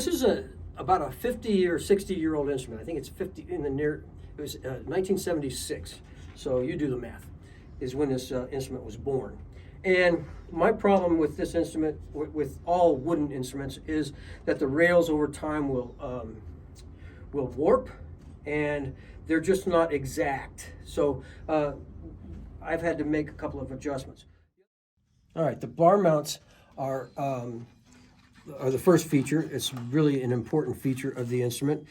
This is about a 50 or 60-year-old instrument. I think it's 50 in the near. It was 1976. So you do the math. Is when this instrument was born. And my problem with this instrument, with all wooden instruments, is that the rails over time will warp, and they're just not exact. So I've had to make a couple of adjustments. All right, the bar mounts are the first feature. It's really an important feature of the instrument.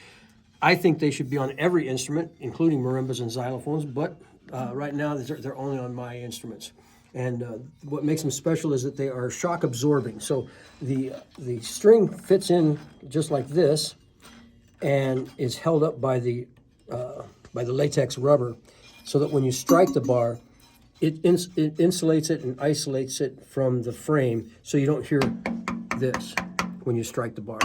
I think they should be on every instrument, including marimbas and xylophones, but right now they're only on my instruments. And what makes them special is that they are shock absorbing. So the string fits in just like this and is held up by the latex rubber, so that when you strike the bar, it insulates it and isolates it from the frame, so you don't hear this when you strike the bar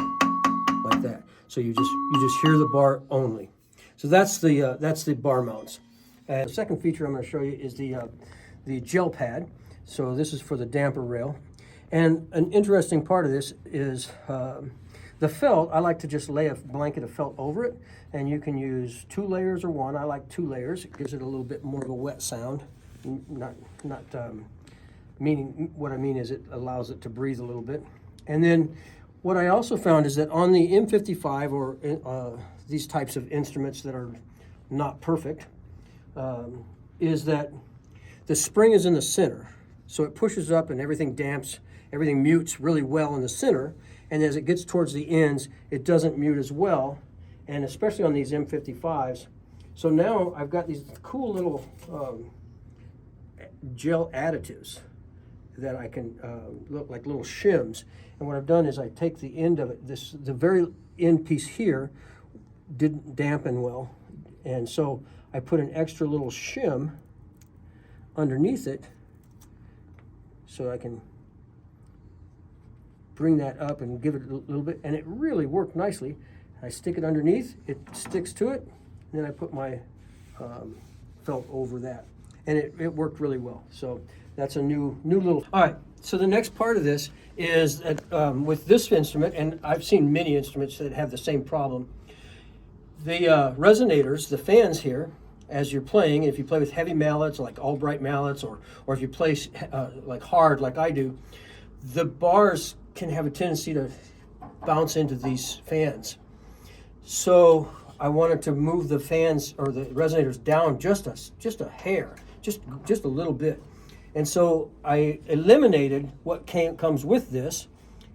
like that. So you just hear the bar only. So that's the bar mounts. And the second feature I'm going to show you is the gel pad. So this is for the damper rail. And an interesting part of this is the felt. I like to just lay a blanket of felt over it, and you can use 2 layers or 1. I like 2 layers. It gives it a little bit more of a wet sound. Meaning, what I mean is it allows it to breathe a little bit. And then what I also found is that on the M55 or these types of instruments that are not perfect, is that the spring is in the center. So it pushes up and everything damps, everything mutes really well in the center. And as it gets towards the ends, it doesn't mute as well. And especially on these M55s. So now I've got these cool little gel additives that I can look like little shims. And what I've done is I take the end of it, the very end piece here didn't dampen well. And so I put an extra little shim underneath it so I can bring that up and give it a little bit, and it really worked nicely. I stick it underneath, it sticks to it, and then I put my felt over that, and it worked really well. So that's a new little. All right, so the next part of this is that with this instrument, and I've seen many instruments that have the same problem, the resonators, the fans here, as you're playing, if you play with heavy mallets, like Albright mallets, or if you play like hard, like I do, the bars can have a tendency to bounce into these fans. So I wanted to move the fans or the resonators down just a hair, just a little bit. And so I eliminated what comes with this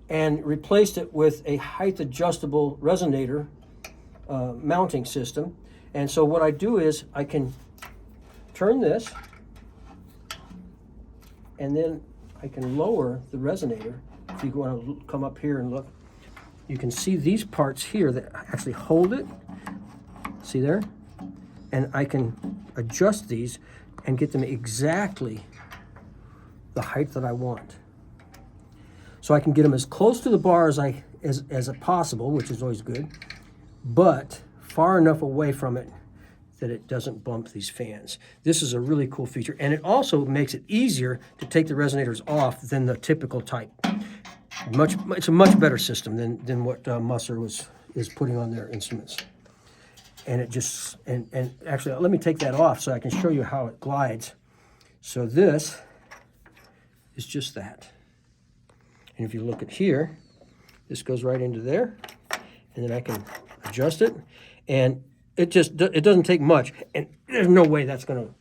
and replaced it with a height adjustable resonator mounting system. And so what I do is I can turn this, and then I can lower the resonator. If you want to come up here and look, you can see these parts here that actually hold it. See there? And I can adjust these and get them exactly the height that I want. So I can get them as close to the bar as possible, which is always good, but far enough away from it that it doesn't bump these fans. This is a really cool feature, and it also makes it easier to take the resonators off than the typical type. It's a much better system than what Musser is putting on their instruments. And it just, and actually, let me take that off so I can show you how it glides. So this is just that. And if you look at here, this goes right into there, and then I can adjust it, and it doesn't take much, and there's no way that's going to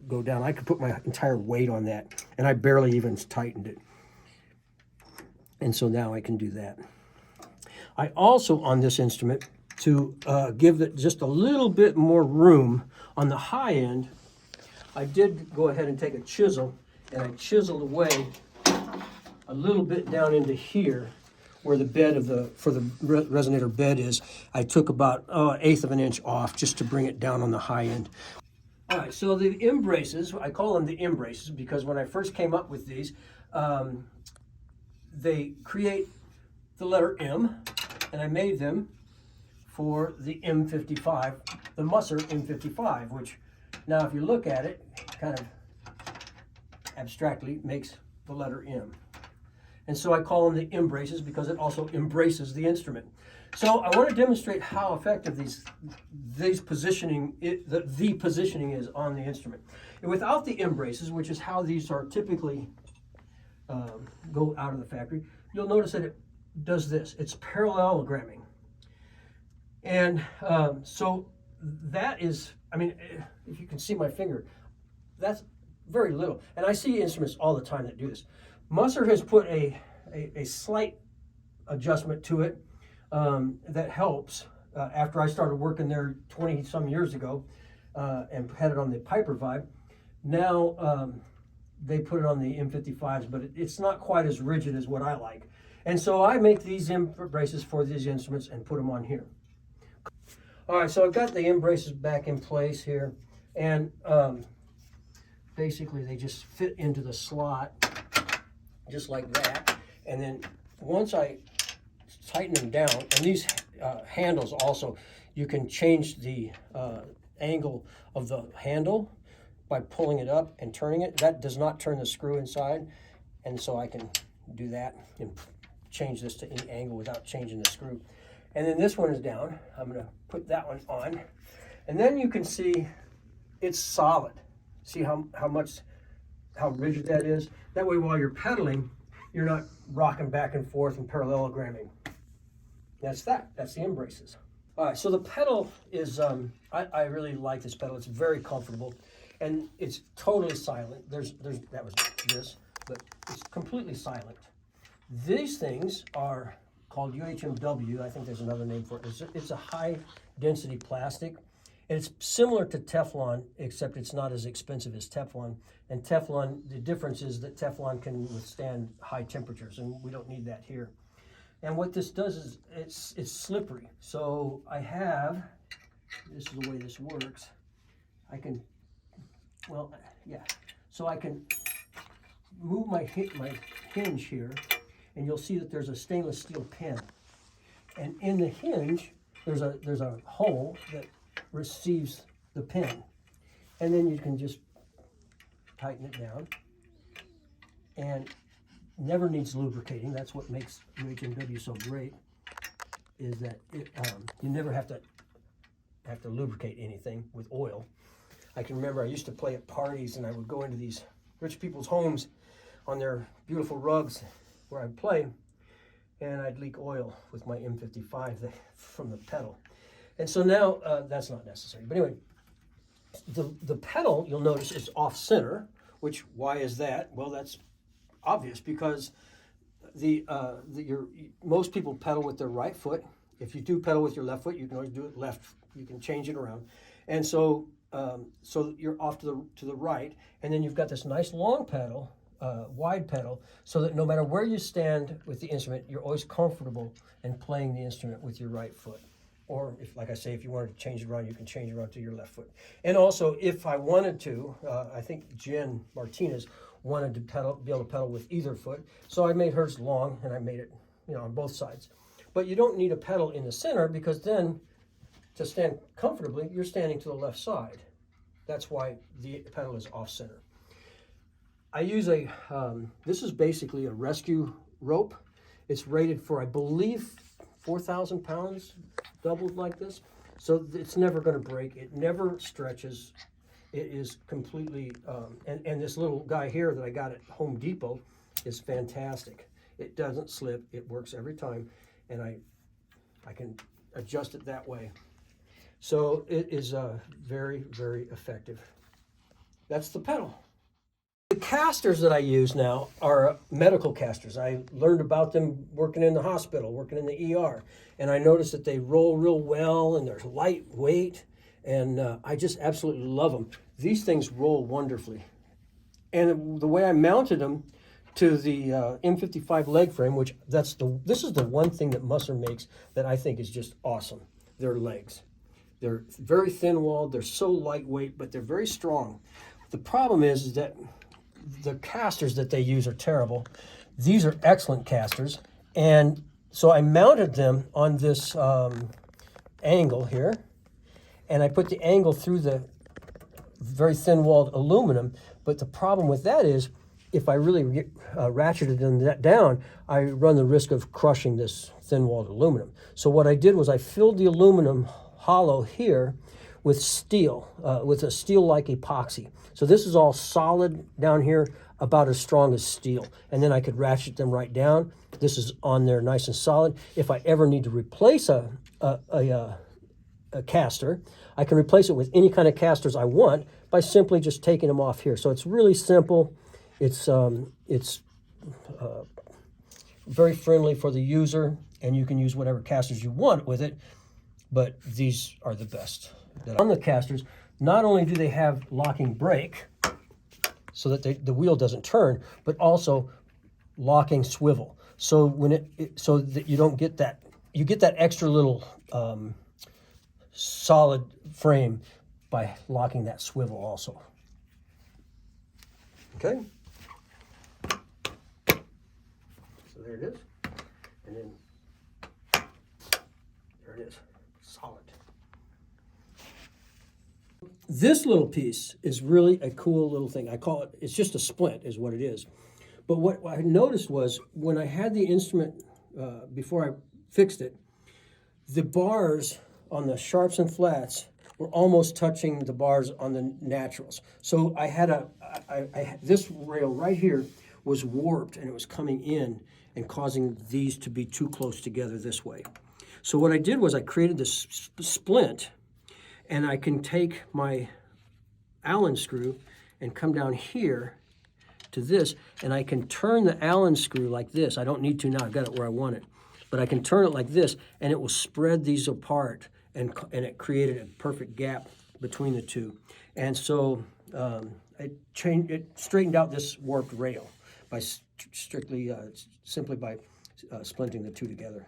go down. I could put my entire weight on that, and I barely even tightened it. And so now I can do that. I also, on this instrument, to give it just a little bit more room on the high end, I did go ahead and take a chisel, and I chiseled away a little bit down into here where the bed for the resonator bed is. I took about 1/8 of an inch off just to bring it down on the high end. All right, so the embraces, I call them the embraces because when I first came up with these, they create the letter M, and I made them for the M55, the Musser M55, which now if you look at it, kind of abstractly makes the letter M. And so I call them the embraces because it also embraces the instrument. So I want to demonstrate how effective these positioning, the positioning is on the instrument. And without the embraces, which is how these are typically go out of the factory, you'll notice that it does this. It's parallelogramming. And so that is, I mean, if you can see my finger, that's very little. And I see instruments all the time that do this. Musser has put a slight adjustment to it that helps. After I started working there 20 some years ago and had it on the Piper Vibe, now they put it on the M55s, but it's not quite as rigid as what I like. And so I make these embraces for these instruments and put them on here. All right, so I've got the embraces back in place here, and basically they just fit into the slot just like that. And then once I tighten them down, and these handles also, you can change the angle of the handle by pulling it up and turning it. That does not turn the screw inside, and so I can do that and change this to any angle without changing the screw. And then this one is down. I'm going to put that one on, and then you can see it's solid. See how rigid that is? That way while you're pedaling, you're not rocking back and forth and parallelogramming. That's the embraces. All right, so the pedal is, I really like this pedal. It's very comfortable, and it's totally silent. That was this, but it's completely silent. These things are called UHMW. I think there's another name for it. It's a high density plastic. And it's similar to Teflon, except it's not as expensive as Teflon. And Teflon, the difference is that Teflon can withstand high temperatures, and we don't need that here. And what this does is it's slippery. So I have, this is the way this works. I can, well, yeah. So I can move my hinge here, and you'll see that there's a stainless steel pin. And in the hinge, there's a hole that receives the pin, and then you can just tighten it down, and never needs lubricating. That's what makes UHMW so great, is that you never have to lubricate anything with oil. I can remember I used to play at parties, and I would go into these rich people's homes on their beautiful rugs where I'd play, and I'd leak oil with my M55 from the pedal. And so now that's not necessary. But anyway, the pedal, you'll notice, is off center, which, why is that? Well, that's obvious, because most people pedal with their right foot. If you do pedal with your left foot, you can always do it left. You can change it around. And so you're off to the right, and then you've got this nice long pedal, wide pedal, so that no matter where you stand with the instrument, you're always comfortable in playing the instrument with your right foot. Or, if, like I say, if you wanted to change it around, you can change it around to your left foot. And also, if I wanted to, I think Jen Martinez wanted to be able to pedal with either foot. So I made hers long, and I made it, on both sides. But you don't need a pedal in the center, because then to stand comfortably, you're standing to the left side. That's why the pedal is off center. I use this is basically a rescue rope. It's rated for, I believe, 4,000 pounds, doubled like this. So it's never going to break. It never stretches. It is completely, and this little guy here that I got at Home Depot is fantastic. It doesn't slip. It works every time, and I can adjust it that way. So it is very, very effective. That's the pedal. The casters that I use now are medical casters. I learned about them working in the hospital, working in the ER, and I noticed that they roll real well, and they're lightweight, and I just absolutely love them. These things roll wonderfully. And the way I mounted them to the M55 leg frame, which this is the one thing that Musser makes that I think is just awesome, their legs. They're very thin-walled, they're so lightweight, but they're very strong. The problem is that the casters that they use are terrible. These are excellent casters, and so I mounted them on this angle here, and I put the angle through the very thin-walled aluminum, but the problem with that is if I really ratcheted them down, I run the risk of crushing this thin-walled aluminum. So what I did was I filled the aluminum hollow here with steel, with a steel-like epoxy. So this is all solid down here, about as strong as steel. And then I could ratchet them right down. This is on there nice and solid. If I ever need to replace a caster, I can replace it with any kind of casters I want by simply just taking them off here. So it's really simple. It's very friendly for the user, and you can use whatever casters you want with it, but these are the best. On the casters, not only do they have locking brake so that the wheel doesn't turn, but also locking swivel. So when so that you don't get that, you get that extra little solid frame by locking that swivel also. Okay. So there it is. And then there it is, solid. This little piece is really a cool little thing. I call it, it's just a splint is what it is. But what I noticed was when I had the instrument, before I fixed it, the bars on the sharps and flats were almost touching the bars on the naturals. So I had this rail right here was warped, and it was coming in and causing these to be too close together this way. So what I did was I created this splint, and I can take my Allen screw and come down here to this, and I can turn the Allen screw like this. I don't need to now, I've got it where I want it. But I can turn it like this, and it will spread these apart, and it created a perfect gap between the two. And so it straightened out this warped rail by simply by splinting the two together.